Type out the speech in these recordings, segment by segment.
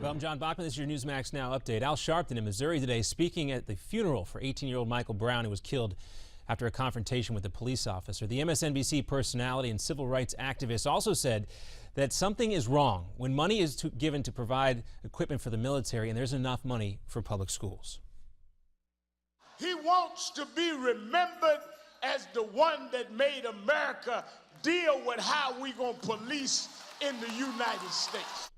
Well, I'm John Bachman. This is your Newsmax Now update. Al Sharpton in Missouri today speaking at the funeral for 18-year-old Michael Brown, who was killed after a confrontation with a police officer. The MSNBC personality and civil rights activist also said that something is wrong when money is given to provide equipment for the military and there's enough money for public schools. He wants to be remembered as the one that made America deal with how we gonna police in the United States.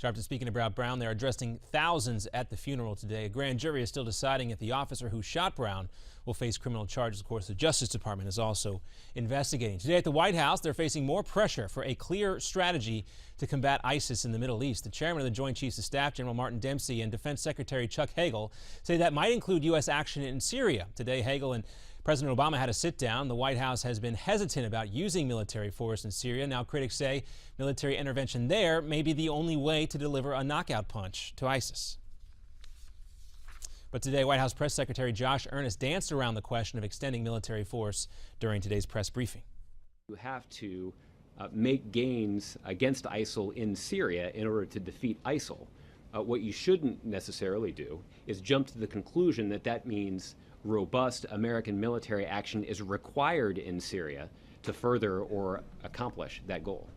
Sharpton speaking about Brown. They're addressing thousands at the funeral today. A grand jury is still deciding if the officer who shot Brown will face criminal charges. Of course, the Justice Department is also investigating. Today at the White House, they're facing more pressure for a clear strategy to combat ISIS in the Middle East. The chairman of the Joint Chiefs of Staff, General Martin Dempsey, and Defense Secretary Chuck Hagel say that might include U.S. action in Syria. Today, Hagel and President Obama had a sit-down. The White House has been hesitant about using military force in Syria. Now critics say military intervention there may be the only way to deliver a knockout punch to ISIS. But today, White House Press Secretary Josh Earnest danced around the question of extending military force during today's press briefing. You have to make gains against ISIL in Syria in order to defeat ISIL. What you shouldn't necessarily do is jump to the conclusion that that means robust American military action is required in Syria to further or accomplish that goal.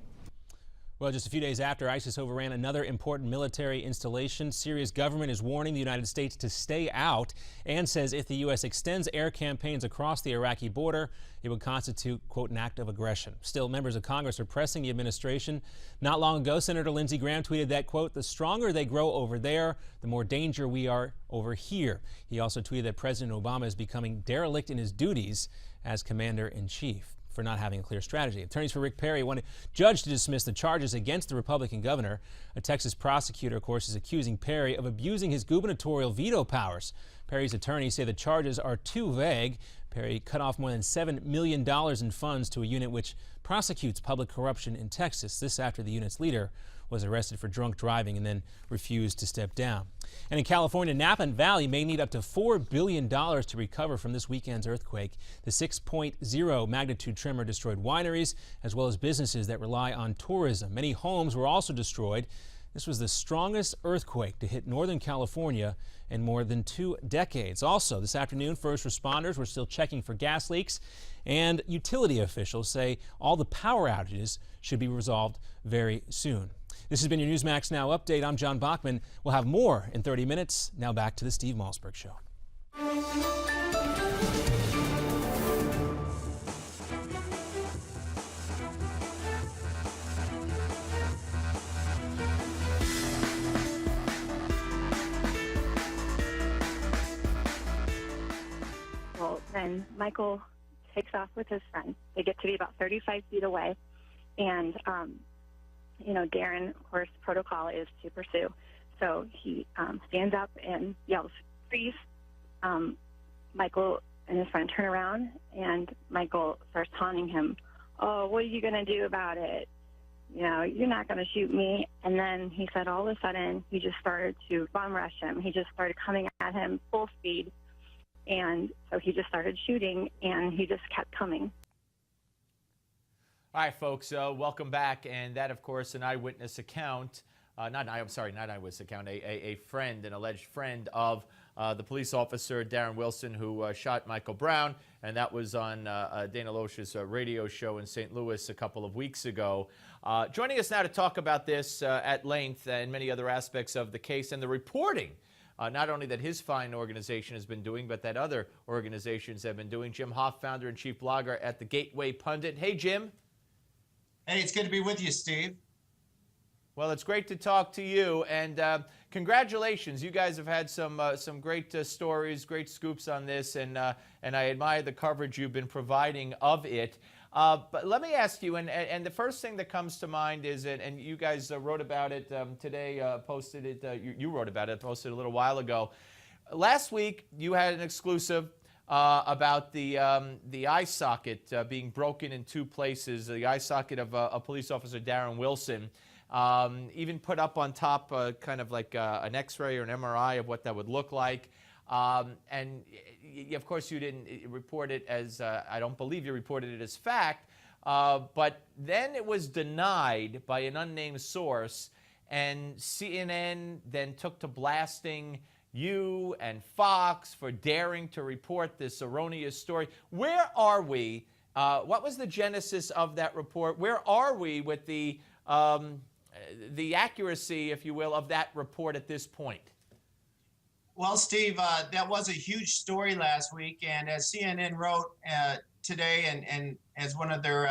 Well, just a few days after ISIS overran another important military installation, Syria's government is warning the United States to stay out and says if the U.S. extends air campaigns across the Iraqi border, it would constitute, quote, an act of aggression. Still, members of Congress are pressing the administration. Not long ago, Senator Lindsey Graham tweeted that, quote, the stronger they grow over there, the more danger we are over here. He also tweeted that President Obama is becoming derelict in his duties as commander-in-chief for not having a clear strategy. Attorneys for Rick Perry want a judge to dismiss the charges against the Republican governor. A Texas prosecutor, of course, is accusing Perry of abusing his gubernatorial veto powers. Perry's attorneys say the charges are too vague. Perry cut off more than $7 million in funds to a unit which prosecutes public corruption in Texas. This after the unit's leader was arrested for drunk driving and then refused to step down. And in California, Napa Valley may need up to $4 billion to recover from this weekend's earthquake. The 6.0 magnitude tremor destroyed wineries as well as businesses that rely on tourism. Many homes were also destroyed. This was the strongest earthquake to hit Northern California in more than 2 decades. Also, this afternoon, first responders were still checking for gas leaks, and utility officials say all the power outages should be resolved very soon. This has been your Newsmax Now update. I'm John Bachman. We'll have more in 30 minutes. Now back to the Steve Malzberg Show. Well, then Michael takes off with his friend. They get to be about 35 feet away, and Darren, of course, protocol is to pursue. So he stands up and yells, freeze. Michael and his friend turn around, and Michael starts taunting him, oh, what are you going to do about it? You're not going to shoot me. And then he said all of a sudden he just started to bum rush him. He just started coming at him full speed. And so he just started shooting, and he just kept coming. All right, folks, welcome back. And that, of course, an eyewitness account, not eyewitness account, a friend, an alleged friend of the police officer, Darren Wilson, who shot Michael Brown. And that was on Dana Loesch's radio show in St. Louis a couple of weeks ago. Joining us now to talk about this at length and many other aspects of the case and the reporting, not only that his fine organization has been doing, but that other organizations have been doing. Jim Hoft, founder and chief blogger at the Gateway Pundit. Hey, Jim. Hey, it's good to be with you, Steve. Well, it's great to talk to you, and congratulations. You guys have had some great stories, great scoops on this, and I admire the coverage you've been providing of it. But let me ask you, and the first thing that comes to mind is, and you guys wrote about it today, posted it, you wrote about it, posted a little while ago. Last week, you had an exclusive about the eye socket being broken in 2 places, the eye socket of a police officer, Darren Wilson, even put up on top kind of like an X-ray or an MRI of what that would look like. And of course, you didn't report it as, I don't believe you reported it as fact, but then it was denied by an unnamed source. and CNN then took to blasting you and Fox for daring to report this erroneous story. Where are we? What was the genesis of that report? Where are we with the accuracy, if you will, of that report at this point? Well, Steve, that was a huge story last week, and as CNN wrote today, and as one of their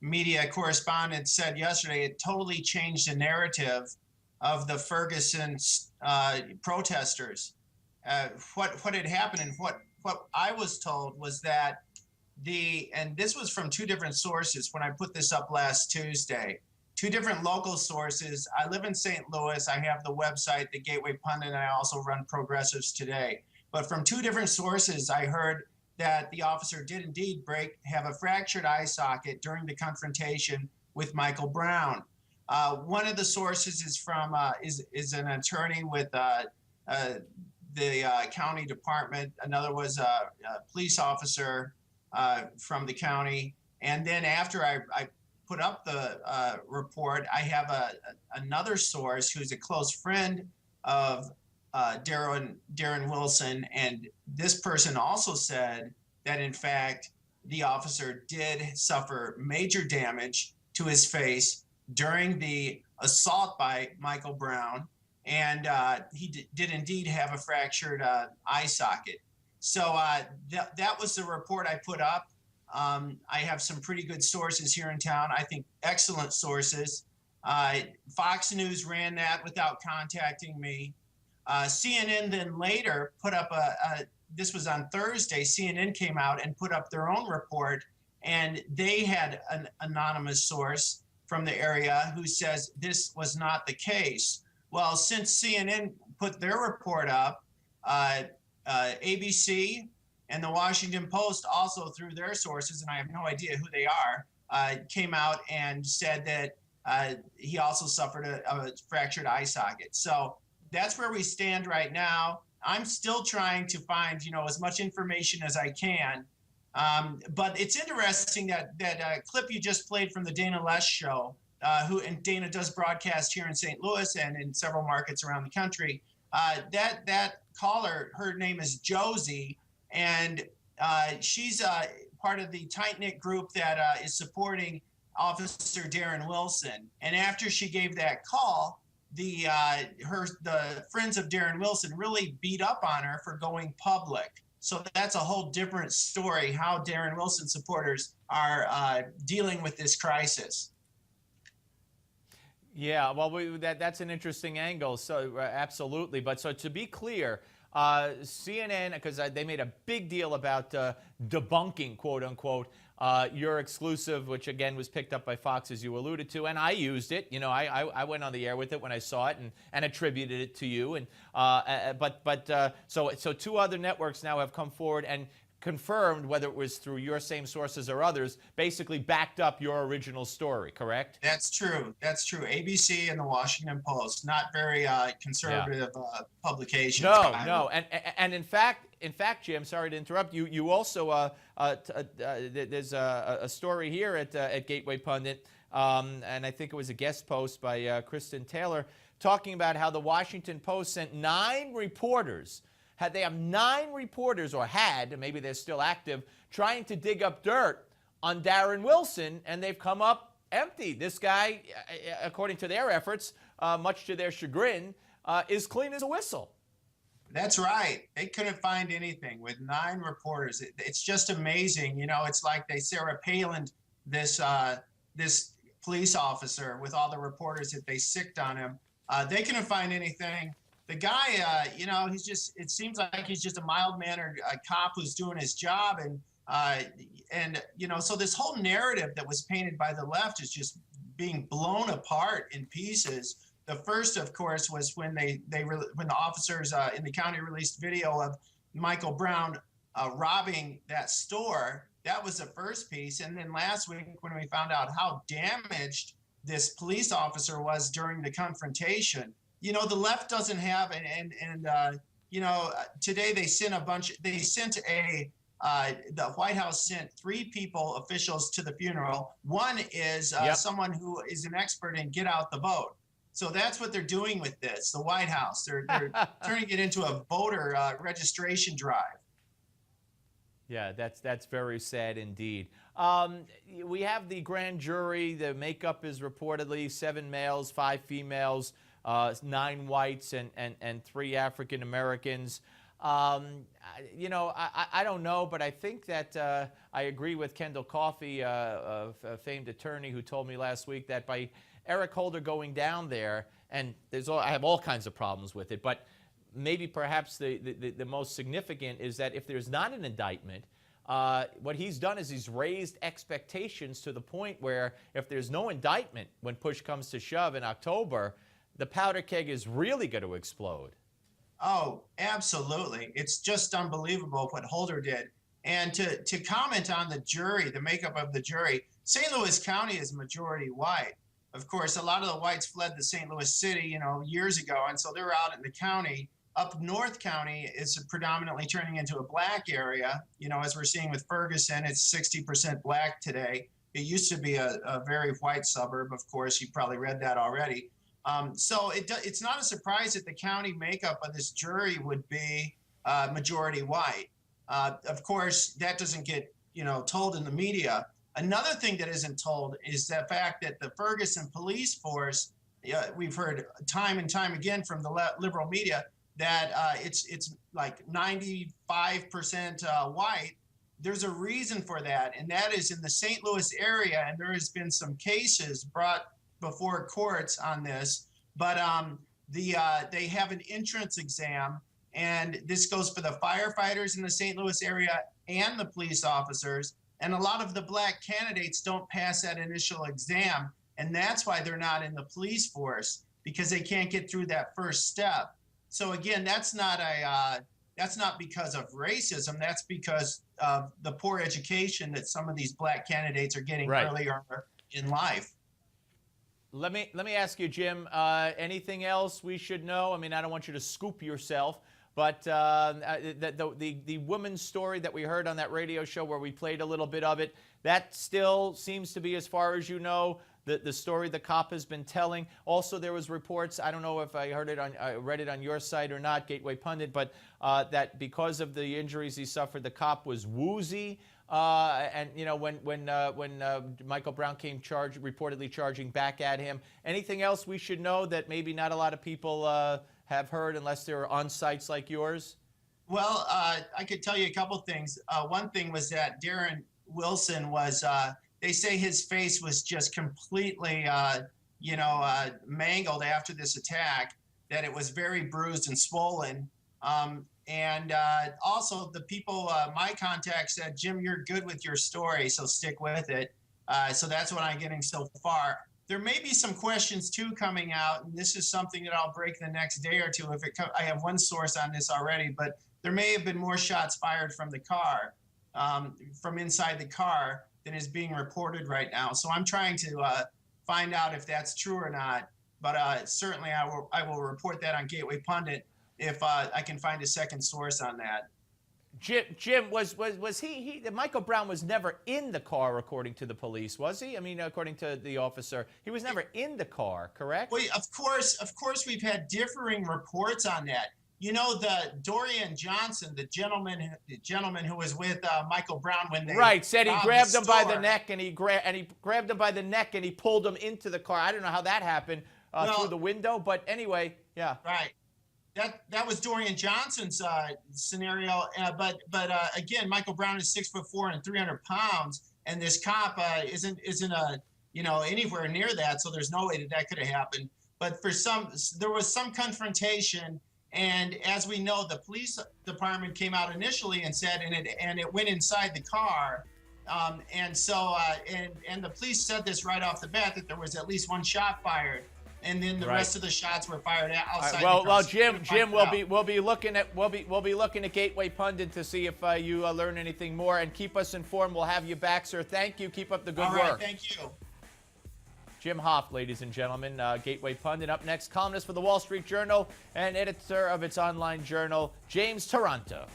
media correspondents said yesterday, it totally changed the narrative of the Ferguson protesters. What had happened, and what I was told was that and this was from two different sources when I put this up last Tuesday. Two different local sources. I live in St. Louis. I have the website, the Gateway Pundit, and I also run Progressives Today. But from two different sources, I heard that the officer did indeed have a fractured eye socket during the confrontation with Michael Brown. One of the sources is from is an attorney with the county department. Another was a police officer from the county. And then after I put up the report, I have another source who's a close friend of Darren Wilson, and this person also said that in fact the officer did suffer major damage to his face during the assault by Michael Brown, and he did indeed have a fractured eye socket. So that was the report I put up. I have some pretty good sources here in town. I think excellent sources. Fox News ran that without contacting me. CNN then later put up this was on Thursday, CNN came out and put up their own report, and they had an anonymous source from the area who says this was not the case. Well, since CNN put their report up, ABC and the Washington Post also through their sources, and I have no idea who they are, came out and said that he also suffered a fractured eye socket. So that's where we stand right now. I'm still trying to find, as much information as I can. But it's interesting that clip you just played from the Dana Lesh show, and Dana does broadcast here in St. Louis and in several markets around the country. That caller, her name is Josie, and she's part of the tight-knit group that is supporting Officer Darren Wilson. And after she gave that call, the friends of Darren Wilson really beat up on her for going public. So that's a whole different story, how Darren Wilson supporters are dealing with this crisis. Yeah, well, that's an interesting angle. So absolutely. But so to be clear, CNN, because they made a big deal about debunking, quote unquote, your exclusive, which again was picked up by Fox, as you alluded to, and I used it. I went on the air with it when I saw it and attributed it to you. And so two other networks now have come forward and confirmed, whether it was through your same sources or others, basically backed up your original story, correct? That's true. That's true. ABC and the Washington Post, not very conservative publications. No. And in fact, Jim, sorry to interrupt you. You also there's a story here at Gateway Pundit, and I think it was a guest post by Kristen Taylor, talking about how the Washington Post sent 9 reporters. They have 9 reporters, or had, maybe they're still active, trying to dig up dirt on Darren Wilson, and they've come up empty. This guy, according to their efforts, much to their chagrin, is clean as a whistle. That's right. They couldn't find anything with 9 reporters. It's just amazing. It's like they Sarah Palin this police officer with all the reporters that they sicked on him. They couldn't find anything. The guy, it seems like he's just a mild-mannered cop who's doing his job. So this whole narrative that was painted by the left is just being blown apart in pieces. The first, of course, was when when the officers in the county released video of Michael Brown robbing that store. That was the first piece. And then last week, when we found out how damaged this police officer was during the confrontation, the left doesn't have, today they sent the White House sent 3 officials to the funeral. One is someone who is an expert in get out the vote. So that's what they're doing with this, the White House. They're turning it into a voter registration drive. Yeah, that's very sad indeed. We have the grand jury. The makeup is reportedly 7 males, 5 females, 9 whites, and 3 African Americans. You know, I don't know, but I think that I agree with Kendall Coffey, a famed attorney, who told me last week that by Eric Holder going down there, and I have all kinds of problems with it, but maybe perhaps the most significant is that if there's not an indictment, what he's done is he's raised expectations to the point where if there's no indictment when push comes to shove in October, the powder keg is really going to explode. Oh, absolutely. It's just unbelievable what Holder did. And to comment on the jury, the makeup of the jury, St. Louis County is majority white. Of course, a lot of the whites fled to St. Louis City, you know, years ago, and so they're out in the county. Up North County is predominantly turning into a black area. You know, as we're seeing with Ferguson, it's 60% black today. It used to be a very white suburb, of course. You probably read that already. So it's not a surprise that the county makeup of this jury would be majority white. Of course, that doesn't get, you know, told in the media. Another thing that isn't told is the fact that the Ferguson police force, we've heard time and time again from the liberal media that it's like 95% white. There's a reason for that, and that is in the St. Louis area, and there has been some cases brought before courts on this, but they have an entrance exam, and this goes for the firefighters in the St. Louis area and the police officers. And a lot of the black candidates don't pass that initial exam, and that's why they're not in the police force, because they can't get through that first step. So again, that's not because of racism. That's because of the poor education that some of these black candidates are getting earlier in life. Let me ask you, Jim, anything else we should know? I mean, I don't want you to scoop yourself, but the woman's story that we heard on that radio show where we played a little bit of it, that still seems to be, as far as you know, the story the cop has been telling. Also, there was reports, I don't know if I read it on your site or not, Gateway Pundit, but that because of the injuries he suffered, the cop was woozy. And you know, when Michael Brown came reportedly charging back at him. Anything else we should know that maybe not a lot of people have heard, unless they're on sites like yours? Well, I could tell you a couple things. One thing was that Darren Wilson was, they say his face was just completely, mangled after this attack, that it was very bruised and swollen. And also the people, my contact said, Jim, you're good with your story, so stick with it. So that's what I'm getting so far. There may be some questions too coming out, and this is something that I'll break the next day or two. I have one source on this already, but there may have been more shots fired from the car, from inside the car, than is being reported right now. So I'm trying to find out if that's true or not. But certainly I will report that on Gateway Pundit if I can find a second source on that. Jim, was he Michael Brown was never in the car, according to the police, was he? I mean, according to the officer, he was never in the car, correct? Well, of course, we've had differing reports on that. You know, the Dorian Johnson, the gentleman who was with Michael Brown when they said he grabbed him by the neck, and he grabbed him by the neck and he pulled him into the car. I don't know how that happened through the window, but anyway, yeah. Right. That was Dorian Johnson's scenario, but again, Michael Brown is 6'4" and 300 pounds, and this cop isn't anywhere near that, so there's no way that could have happened. But there was some confrontation, and as we know, the police department came out initially and said, and it went inside the car, and the police said this right off the bat, that there was at least one shot fired. And then the rest of the shots were fired outside. Well, Jim, we'll be looking at Gateway Pundit to see if you learn anything more, and keep us informed. We'll have you back, sir. Thank you. Keep up the good work. All right, thank you. Jim Hoft, ladies and gentlemen, Gateway Pundit. Up next, columnist for the Wall Street Journal and editor of its online journal, James Taranto.